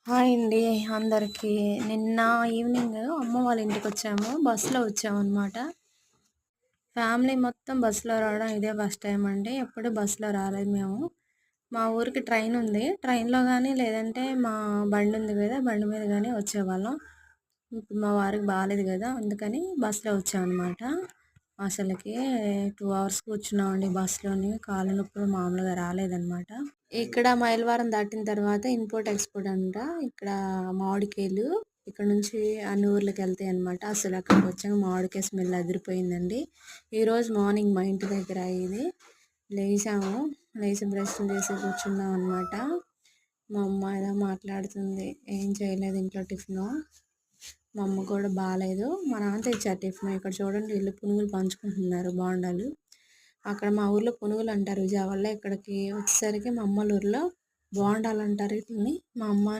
Hi అండి అందరికీ. నిన్న ఈవినింగ్ అమ్మ వాళ్ళ ఇంటికొచ్చాము. బస్సులో వచ్చామనమాట. ఫ్యామిలీ మొత్తం బస్సులో రావడం ఇదే ఫస్ట్ టైం అండి. ఎప్పుడు బస్సులో రాలేదు మేము. మా ఊరికి ట్రైన్ ఉంది. ట్రైన్‌లో గానీ, లేదంటే మా బండుంది గదా! బండి మీద గానీ వచ్చేవాళ్ళం. ఇప్పుడు మా వారికి బాలేదు గదా! అందుకని బస్సులో వచ్చామనమాట. అసలకి 2 అవర్స్ కూర్చున్నామండి బస్సులోని. కాళ్ళు నొప్పులు మామూలుగా రాలేదనమాట. ఇక్కడ మైలవరం దాటిన తర్వాత ఇంపోర్ట్, ఎక్స్‌పోర్ట్ అంట. ఇక్కడ మామిడికాయలు ఇక్కడ నుంచి అన్ని ఊర్లకెళ్తాయనమాట. అసలు అక్కడికొచ్చాక మామిడికాయ స్మెల్ అదిరిపోయిందండి. ఈరోజు మార్నింగ్ మా ఇంటి దగ్గర ఇది. లేచాము. లేచి బ్రష్‌లు చేసి కూర్చున్నాం అనమాట. మా అమ్మ ఏదో మాట్లాడుతుంది. ఏం చేయలేదు ఇంట్లో టిఫిను. మా అమ్మ కూడా బాలేదు. మా నాన్న తెచ్చారు టిఫిను. ఇక్కడ చూడండి వీళ్ళు పునుగులు పంచుకుంటున్నారు బోండాలు. అక్కడ మా ఊర్లో పునుగులు అంటారు విజయవాడలో. ఇక్కడికి వచ్చేసరికి మా అమ్మోళ్ళ ఊర్లో బోండాలు అంటారు వీటిని. మా అమ్మను